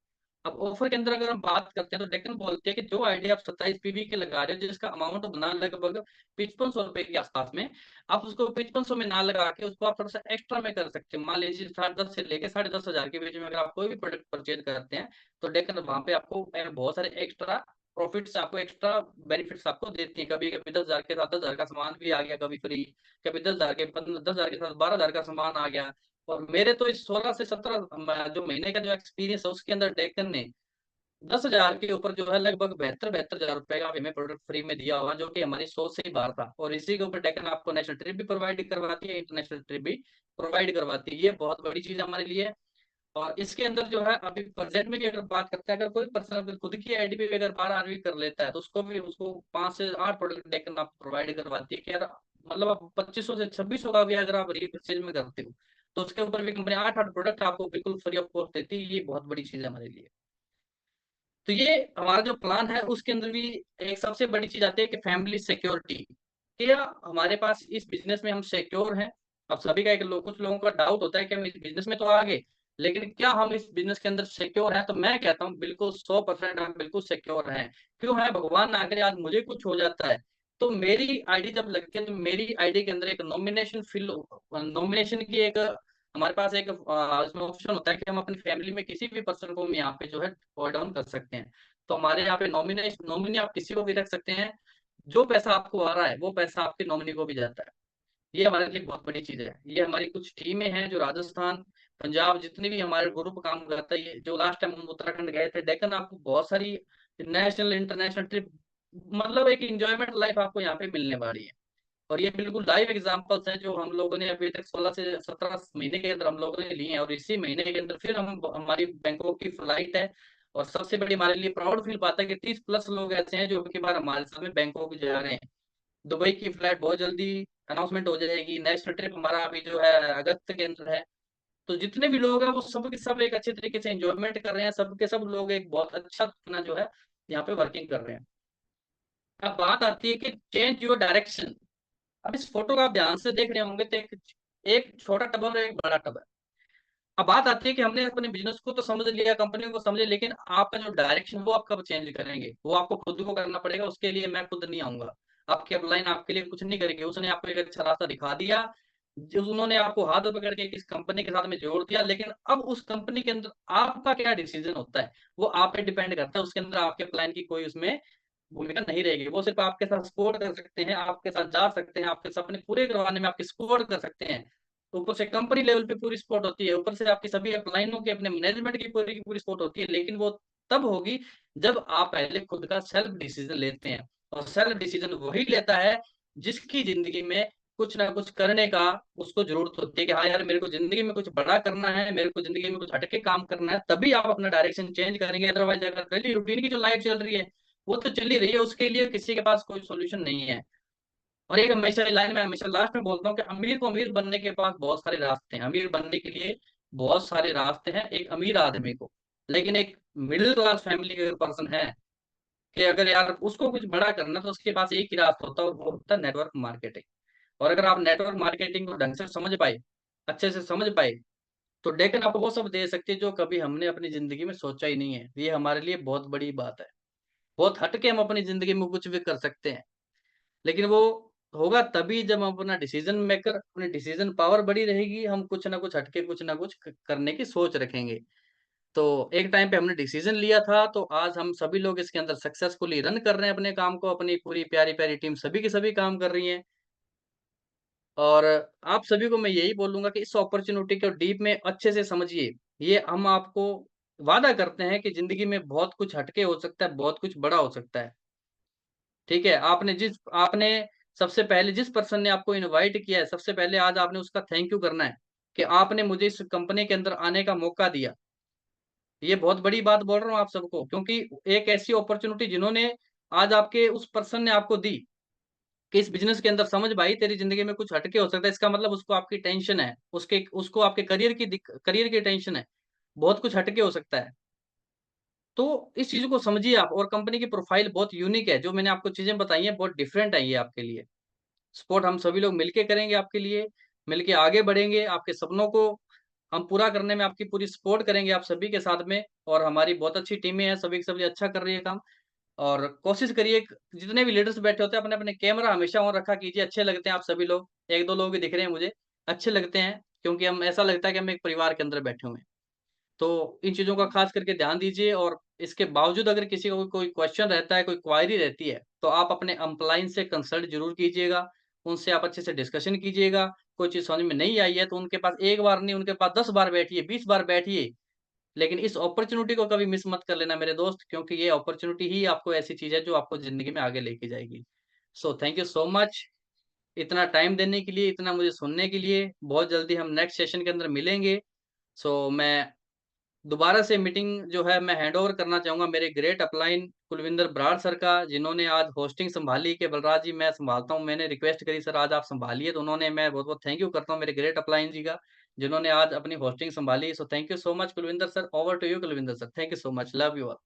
अब ऑफर के अंदर अगर हम बात करते हैं तो डेक्कन बोलती है कि जो आईडी आप 27 पीवी के लगा रहे हो, जिसका अमाउंट बना लगभग 5500 रुपए के आसपास में, आप उसको 5500 में ना लगा के उसको आप थोड़ा सा एक्स्ट्रा में कर सकते हैं। मान लीजिए 10.5 से लेके 10,500 के बीच में अगर आप कोई भी प्रोडक्ट परचेज करते हैं तो डेक्कन वहां पे आपको बहुत सारे एक्स्ट्रा प्रॉफिट्स, आपको एक्स्ट्रा बेनिफिट्स आपको देती है। कभी कभी 10,000 के साथ 10,000 का सामान भी आ गया, कभी फ्री। कभी 10,000 के 10,000 के साथ 12,000 का सामान आ गया। और मेरे तो इस 16 से 17 जो महीने का जो एक्सपीरियंस है उसके अंदर डेक्कन ने 10,000 के ऊपर जो है लगभग 72,000 रुपए का हमें प्रोडक्ट फ्री में दिया हुआ, जो कि हमारी सोच से ही बाहर था। और इसी के ऊपर डेक्कन आपको नेशनल ट्रिप भी प्रोवाइड करवाती है, इंटरनेशनल ट्रिप भी प्रोवाइड करवाती है। ये बहुत बड़ी चीज हमारे लिए। और इसके अंदर जो है अभी प्रेजेंट में भी अगर बात करते हैं, अगर कोई पर्सन अगर खुद की आईडी पे भी अगर 12 आरबी कर लेता है तो उसको 5 से 8 प्रोडक्ट डेक्कन आप प्रोवाइड करवाती है कि यार मतलब आप 2500 से 2600 का भी अगर आप रीपरचेज में करते हो तो उसके ऊपर भी कंपनी 8 8 प्रोडक्ट आपको बिल्कुल फ्री ऑफ कॉस्ट देती है। ये बहुत बड़ी चीज है हमारे लिए। तो ये हमारा जो प्लान है उसके अंदर भी एक सबसे बड़ी चीज आती है कि फैमिली सिक्योरिटी। क्या हमारे पास इस बिजनेस में हम सिक्योर हैं। अब सभी का कुछ लोगों का डाउट होता है कि हम इस बिजनेस में तो आगे, लेकिन क्या हम इस बिजनेस के अंदर सिक्योर हैं। तो मैं कहता हूँ बिल्कुल 100% हम बिल्कुल सिक्योर हैं। क्यों है, भगवान ना करे आज मुझे कुछ हो जाता है तो मेरी आईडी जब लगती है तो मेरी आईडी के अंदर एक नॉमिनेशन की एक हमारे पास एक इसमें ऑप्शन होता है कि हम अपनी फैमिली में किसी भी पर्सन को हम यहाँ पे जो है फॉल डाउन कर सकते हैं। तो हमारे यहाँ पे नॉमिनी आप किसी को भी रख सकते हैं। जो पैसा आपको आ रहा है वो पैसा आपके नॉमिनी को भी जाता है। ये हमारे लिए बहुत बड़ी चीज है। ये हमारी कुछ टीमें हैं जो राजस्थान, पंजाब, जितने भी हमारे ग्रुप काम करता है। ये जो लास्ट टाइम हम उत्तराखंड गए थे, डेक्कन आपको बहुत सारी नेशनल इंटरनेशनल ट्रिप, मतलब एक इंजॉयमेंट लाइफ आपको यहाँ पे मिलने वाली है। और ये बिल्कुल लाइव एग्जांपल्स हैं जो हम लोगों ने अभी तक 16 से 17 महीने के अंदर हम लोगों ने लिए हैं। और इसी महीने के अंदर फिर हम हमारी बैंकॉक की फ्लाइट है। और सबसे बड़ी हमारे लिए प्राउड फील पाता है कि 30+ लोग ऐसे हैं जो की बार हमारे साथ में बैंकॉक जा रहे हैं। दुबई की फ्लाइट बहुत जल्दी अनाउंसमेंट हो जाएगी। नेक्स्ट ट्रिप हमारा अभी जो है अगस्त के अंदर है। तो जितने भी लोग हैं वो सब के सब एक अच्छे तरीके से एंजॉयमेंट कर रहे हैं। सब के सब लोग एक बहुत अच्छा अपना जो है यहाँ पे वर्किंग कर रहे हैं। अब बात आती है कि चेंज योर डायरेक्शन। अब इस फोटो को आप ध्यान से देख रहे होंगे तो एक छोटा टब है और एक बड़ा टब है। अब बात आती है कि हमने अपने बिजनेस को तो समझ लिया, कंपनी को समझ, लेकिन आपका जो डायरेक्शन वो आप कब चेंज करेंगे, वो आपको खुद को करना पड़ेगा। उसके लिए मैं खुद नहीं आऊंगा। आपकी अपलाइन आपके लिए कुछ नहीं करेगी। उसने आपको एक अच्छा रास्ता दिखा दिया, जो उन्होंने आपको हाथ पकड़ के किस कंपनी के साथ में जोड़ दिया, लेकिन अब उस कंपनी के अंदर आपका क्या डिसीजन होता है वो आप पे डिपेंड करता है। उसके अंदर आपके प्लान की कोई उसमें भूमिका नहीं रहेगी। वो सिर्फ आपके साथ सपोर्ट कर सकते हैं, आपके साथ जा सकते हैं, आपके सपने पूरे करवाने में आपकी सपोर्ट कर सकते हैं। ऊपर से कंपनी लेवल पे पूरी सपोर्ट होती है, ऊपर से आपकी सभी अपलाइनों की अपने मैनेजमेंट की पूरी सपोर्ट होती है। लेकिन वो तब होगी जब आप पहले खुद का सेल्फ डिसीजन लेते हैं। और सेल्फ डिसीजन वही लेता है जिसकी जिंदगी में कुछ ना कुछ करने का उसको जरूरत होती है कि हाँ यार मेरे को जिंदगी में कुछ बड़ा करना है, मेरे को जिंदगी में कुछ हटके काम करना है, तभी आप अपना डायरेक्शन चेंज करेंगे। अदरवाइज अगर डेली रूटीन की जो लाइफ चल रही है वो तो चल ही रही है, उसके लिए किसी के पास कोई सोल्यूशन नहीं है। और एक हमेशा लाइन में हमेशा लास्ट में बोलता हूँ कि अमीर को अमीर बनने के पास बहुत सारे रास्ते हैं। अमीर बनने के लिए बहुत सारे रास्ते हैं एक अमीर आदमी को। लेकिन एक मिडिल क्लास फैमिली के पर्सन है कि अगर यार उसको कुछ बड़ा करना तो उसके पास एक ही रास्ता होता है और वो होता है नेटवर्क मार्केटिंग। और अगर आप नेटवर्क मार्केटिंग को ढंग से समझ पाए, अच्छे से समझ पाए, तो डेकन आपको वो सब दे सकती है जो कभी हमने अपनी जिंदगी में सोचा ही नहीं है। ये हमारे लिए बहुत बड़ी बात है। बहुत हटके हम अपनी जिंदगी में कुछ भी कर सकते हैं, लेकिन वो होगा तभी जब हम अपना डिसीजन मेकर, अपनी डिसीजन पावर बड़ी रहेगी, हम कुछ ना कुछ हटके कुछ ना कुछ करने की सोच रखेंगे। तो एक टाइम पे हमने डिसीजन लिया था, तो आज हम सभी लोग इसके अंदर सक्सेसफुली रन कर रहे हैं अपने काम को, अपनी पूरी प्यारी-प्यारी टीम सभी की सभी काम कर रही है। और आप सभी को मैं यही बोलूँगा कि इस अपॉर्च्युनिटी को डीप में अच्छे से समझिए। ये हम आपको वादा करते हैं कि ज़िंदगी में बहुत कुछ हटके हो सकता है, बहुत कुछ बड़ा हो सकता है। ठीक है? आपने सबसे पहले जिस पर्सन ने आपको इनवाइट किया है, सबसे पहले आज आपने उसका थैंक यू करना है कि आपने मुझे इस कंपनी के अंदर आने का मौका दिया। ये बहुत बड़ी बात बोल रहा हूँ आप सबको, क्योंकि एक ऐसी अपॉर्च्युनिटी जिन्होंने आज आपके उस पर्सन ने आपको दी कि इस बिज़नेस के अंदर समझ भाई तेरी ज़िंदगी में कुछ हटके हो सकता है, इसका मतलब उसको आपकी टेंशन है, उसको आपके करियर की टेंशन है, बहुत कुछ हटके हो सकता है। तो इस चीज़ को समझिए आप, और कंपनी की प्रोफाइल बहुत यूनिक है, जो मैंने आपको चीज़ें बताई हैं बहुत डिफरेंट है ये आपके लिए। सपोर्ट हम सभी लोग मिलके करेंगे आपके लिए, मिलके आगे बढ़ेंगे, आपके सपनों को हम पूरा करने में आपकी पूरी सपोर्ट करेंगे आप सभी के साथ में, और हमारी बहुत अच्छी टीमें हैं, सभी की सभी अच्छा कर रही है काम। और कोशिश करिए जितने भी लीडर्स बैठे होते हैं अपने-अपने कैमरा हमेशा ऑन रखा कीजिए, अच्छे लगते हैं आप सभी लोग, 1-2 लोग ही दिख रहे हैं मुझे, अच्छे लगते हैं क्योंकि हम ऐसा लगता है कि हम एक परिवार के अंदर बैठे हुए हैं। तो इन चीज़ों का ख़ास करके ध्यान दीजिए, और इसके बावजूद अगर किसी को कोई क्वेश्चन रहता है, कोई क्वेरी रहती है, तो आप अपने एम्प्लॉयन से कंसल्ट ज़रूर कीजिएगा। उनसे आप अच्छे से डिस्कशन कीजिएगा। कोई चीज़ समझ में नहीं आई है, तो उनके पास 1 बार नहीं, उनके पास 10 बार बैठिए, 20 बार बैठिए। लेकिन इस अपॉर्च्युनिटी को कभी मिस मत कर लेना मेरे दोस्त, क्योंकि ये अपॉर्च्युनिटी ही आपको ऐसी चीज़ है, जो आपको ज़िंदगी में आगे लेके जाएगी। सो थैंक यू सो मच इतना टाइम देने के लिए, इतना मुझे सुनने के लिए। बहुत जल्दी हम नेक्स्ट सेशन के अंदर मिलेंगे। सो मैं दोबारा से मीटिंग जो है मैं हैंडओवर करना चाहूँगा मेरे great upline Kulwinder Brar sir का, जिन्होंने आज होस्टिंग सँभाली कि बलराज जी मैं सँभालता हूँ। मैंने रिक्वेस्ट करी सर आज आप सँभालिए, तो उन्होंने, मैं बहुत-बहुत थैंक यू करता हूँ मेरे ग्रेट अपलाइन जी का, जिन्होंने आज अपनी होस्टिंग सँभाली। So thank you so much Kulwinder sir, over to you Kulwinder sir. Thank you so much, love you all.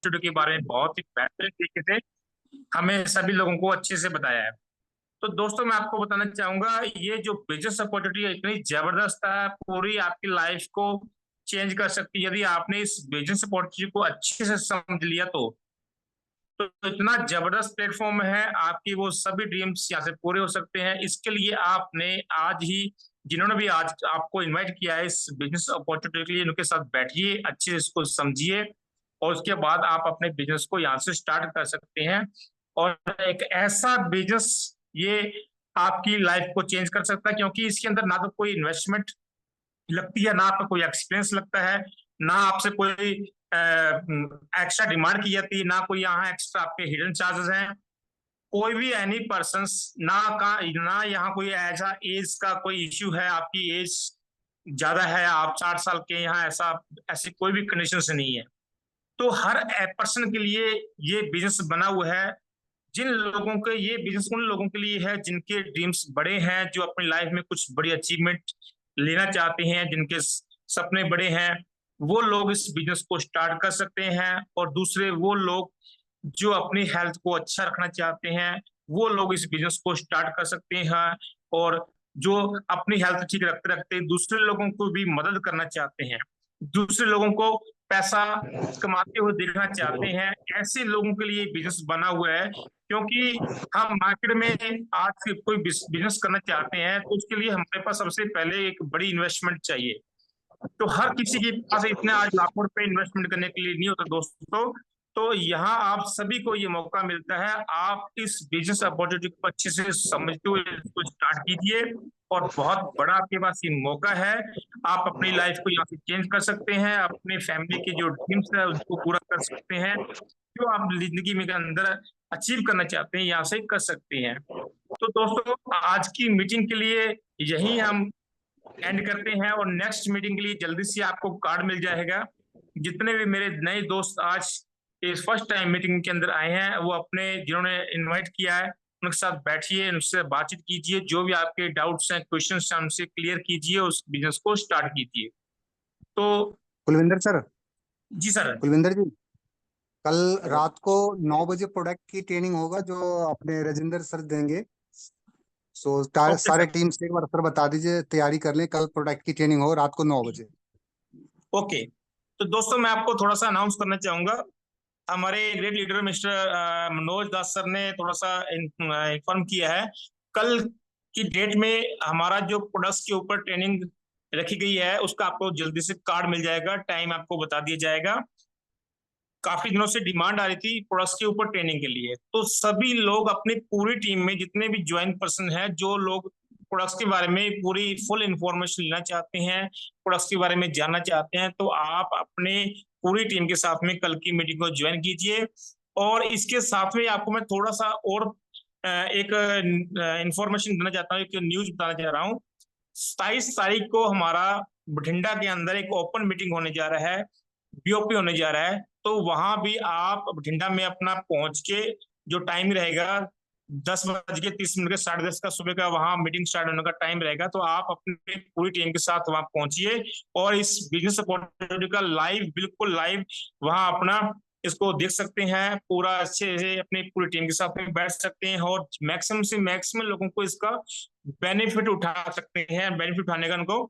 Studio के बारे में बहुत ही बेहतरीन तरीके से हमें सभी लोगों को अच्छे से बताया है। तो दोस्तों मैं आपको बताना चाहूंगा, ये जो बिजनेस अपॉर्चुनिटी है इतनी जबरदस्त है, पूरी आपकी लाइफ को चेंज कर सकती है। यदि आपने इस बिजनेस अपॉर्चुनिटी को अच्छे से समझ लिया तो इतना जबरदस्त प्लेटफॉर्म है, आपकी वो सभी ड्रीम्स यहाँ से पूरे हो सकते हैं। इसके लिए आपने आज ही, जिन्होंने भी आज आपको इनवाइट किया है इस बिजनेस अपॉर्चुनिटी के लिए, उनके साथ बैठिए, अच्छे से इसको समझिए, और उसके बाद आप अपने बिजनेस को यहाँ से स्टार्ट कर सकते हैं। और एक ऐसा बिजनेस, ये आपकी लाइफ को चेंज कर सकता है, क्योंकि इसके अंदर ना तो कोई इन्वेस्टमेंट लगती है, ना आपका कोई एक्सपीरियंस लगता है, ना आपसे कोई एक्स्ट्रा डिमांड की जाती है, ना कोई यहाँ एक्स्ट्रा आपके हिडन चार्जेस हैं। कोई भी एनी पर्सन, ना यहाँ कोई ऐसा एज का कोई इश्यू है, आपकी एज ज्यादा है, आप 60 साल के, यहाँ ऐसा ऐसी कोई भी कंडीशन से नहीं है। तो हर पर्सन के लिए ये बिजनेस बना हुआ है। जिन लोगों के ये बिजनेस उन लोगों के लिए है जिनके ड्रीम्स बड़े हैं, जो अपनी लाइफ में कुछ बड़ी अचीवमेंट लेना चाहते हैं, जिनके सपने बड़े हैं, वो लोग इस बिजनेस को स्टार्ट कर सकते हैं। और दूसरे वो लोग जो अपनी हेल्थ को अच्छा रखना चाहते हैं, वो लोग इस बिजनेस को स्टार्ट कर सकते हैं। और जो अपनी हेल्थ ठीक रखते रखते दूसरे लोगों को भी मदद करना चाहते हैं, दूसरे लोगों को पैसा कमाते हुए देखना चाहते हैं, ऐसे लोगों के लिए बिजनेस बना हुआ है। क्योंकि हम मार्केट में आज कोई बिजनेस करना चाहते हैं, तो उसके लिए हमारे पास सबसे पहले एक बड़ी इन्वेस्टमेंट चाहिए। तो हर किसी के पास इतने आज लाखों रुपए इन्वेस्टमेंट करने के लिए नहीं होता दोस्तों। तो यहाँ आप सभी को ये मौका मिलता है, आप इस बिजनेस अपॉर्चुनिटी को अच्छे से समझते हुए इसको स्टार्ट कीजिए, और बहुत बड़ा आपके पास ये मौका है। आप अपनी लाइफ को यहाँ से चेंज कर सकते हैं, अपने फैमिली के जो ड्रीम्स है उसको पूरा कर सकते हैं, जो आप जिंदगी में के अंदर अचीव करना चाहते हैं यहाँ से कर सकते हैं। तो दोस्तों आज की मीटिंग के लिए यही हम एंड करते हैं, और नेक्स्ट मीटिंग के लिए जल्दी से आपको कार्ड मिल जाएगा। जितने भी मेरे नए दोस्त आज इस फर्स्ट टाइम मीटिंग के अंदर आए हैं, वो अपने जिन्होंने इनवाइट किया है उनके साथ बैठिए, उनसे बातचीत कीजिए, जो भी आपके डाउट्स हैं, क्वेश्चंस हैं, उनसे क्लियर कीजिए, उस बिजनेस को स्टार्ट कीजिए। तो कुलविंदर सर, जी सर। कुलविंदर जी, कल रात को 9 बजे प्रोडक्ट की ट्रेनिंग होगा जो अपने राजेंद्र सर देंगे। ओके सारे सर। टीम से एक बार सर बता दीजिए, तैयारी कर लें, कल प्रोडक्ट की ट्रेनिंग हो रात को 9 बजे। ओके, तो दोस्तों मैं आपको थोड़ा सा अनाउंस करना चाहूंगा हमारे ग्रेट लीडर मिस्टर मनोज दास सर ने थोड़ा सा इन्फॉर्म किया है। कल की डेट में हमारा जो प्रोडक्ट्स के ऊपर ट्रेनिंग रखी गई है उसका आपको जल्दी से कार्ड मिल जाएगा, टाइम आपको बता दिया जाएगा। काफी दिनों से डिमांड आ रही थी प्रोडक्ट्स के ऊपर ट्रेनिंग के लिए, तो सभी लोग अपनी पूरी टीम में जितने भी ज्वाइन पर्सन हैं, जो लोग प्रोडक्ट्स के बारे में पूरी फुल इंफॉर्मेशन लेना चाहते हैं, प्रोडक्ट्स के बारे में जानना चाहते हैं, तो आप अपने पूरी टीम के साथ में कल की मीटिंग को ज्वाइन कीजिए। और इसके साथ में आपको मैं थोड़ा सा और एक इंफॉर्मेशन देना चाहता हूँ, एक न्यूज बताना चाह रहा हूँ। 27 तारीख को हमारा बठिंडा के अंदर एक ओपन मीटिंग होने जा रहा है, बीओपी होने जा रहा है। तो वहां भी आप बठिंडा में अपना पहुंच के, जो टाइम रहेगा 10:30 के 10:30 का सुबह का वहां मीटिंग स्टार्ट होने का टाइम रहेगा, तो आप अपने पूरी टीम के साथ वहां पहुंचिए और इस बिजनेस अपॉर्चुनिटी का लाइव, बिल्कुल लाइव वहां अपना इसको देख सकते हैं, पूरा अच्छे से अपनी पूरी टीम के साथ में बैठ सकते हैं और मैक्सिमम से मैक्सिमम लोगों को इसका बेनिफिट उठा सकते हैं, बेनिफिट उठाने का उनको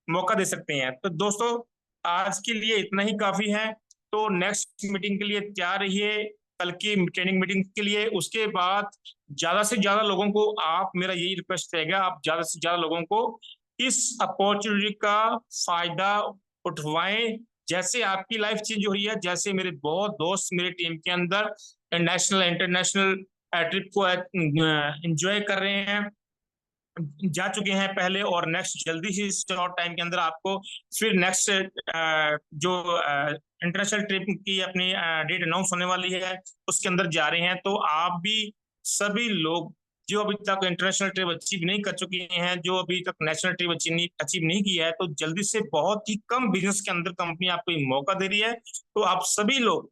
मौका दे सकते हैं। तो दोस्तों आज के लिए इतना ही काफी है। तो नेक्स्ट मीटिंग के लिए तैयार रहिए, कल की ट्रेनिंग मीटिंग के लिए। उसके बाद ज्यादा से ज्यादा लोगों को, आप, मेरा यही रिक्वेस्ट रहेगा, आप ज्यादा से ज्यादा लोगों को इस अपॉर्चुनिटी का फायदा उठवाएं। जैसे आपकी लाइफ चेंज हो रही है, जैसे मेरे बहुत दोस्त मेरे टीम के अंदर नेशनल इंटरनेशनल ट्रिप को एंजॉय कर रहे हैं, जा चुके हैं पहले, और नेक्स्ट जल्दी ही शॉर्ट टाइम के अंदर आपको फिर नेक्स्ट जो इंटरनेशनल ट्रिप की अपनी डेट अनाउंस होने वाली है उसके अंदर जा रहे हैं। तो आप भी सभी लोग जो अभी तक इंटरनेशनल ट्रिप अचीव नहीं कर चुके हैं, जो अभी तक नेशनल ट्रिप अचीव नहीं किया है, तो जल्दी से, बहुत ही कम बिजनेस के अंदर कंपनी आपको मौका दे रही है, तो आप सभी लोग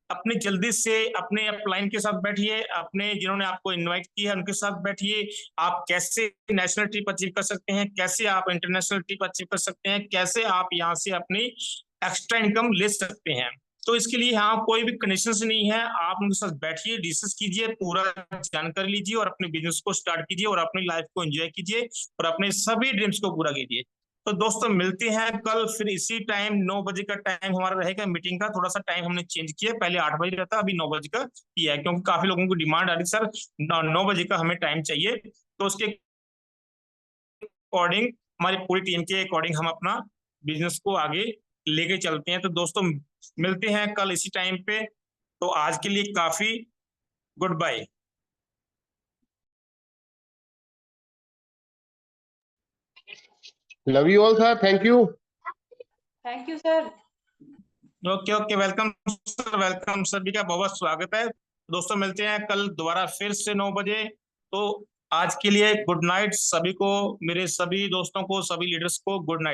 अपने जल्दी से अपने अपलाइन के साथ बैठिए, अपने जिन्होंने आपको इनवाइट किया है उनके साथ बैठिए। आप कैसे नेशनल ट्रिप अचीव कर सकते हैं, कैसे आप इंटरनेशनल ट्रिप अचीव कर सकते हैं, कैसे आप यहाँ से अपनी एक्स्ट्रा इनकम ले सकते हैं। तो इसके लिए यहाँ कोई भी कंडीशन नहीं है, आप उनके साथ बैठिए, डिस्कस कीजिए, पूरा जानकारी लीजिए और अपने बिजनेस को स्टार्ट कीजिए और अपनी लाइफ को एंजॉय कीजिए और अपने सभी ड्रीम्स को पूरा कीजिए। तो दोस्तों मिलते हैं कल फिर इसी टाइम, 9 बजे का टाइम हमारा रहेगा मीटिंग का। थोड़ा सा टाइम हमने चेंज किया, पहले 8 बजे रहता, अभी 9 बजे का किया है, क्योंकि काफी लोगों की डिमांड आ रही, सर 9 बजे का हमें टाइम चाहिए। तो उसके अकॉर्डिंग, हमारी पूरी टीम के अकॉर्डिंग हम अपना बिजनेस को आगे लेके चलते हैं। तो दोस्तों मिलते हैं कल इसी टाइम पे। तो आज के लिए काफी, good bye. Love you all, sir. Thank you. Thank you, sir. Okay okay, welcome sir, welcome, सभी का बहुत स्वागत है। दोस्तों मिलते हैं कल दोबारा फिर से 9 बजे। तो आज के लिए गुड नाइट सभी को, मेरे सभी दोस्तों को, सभी लीडर्स को गुड नाइट।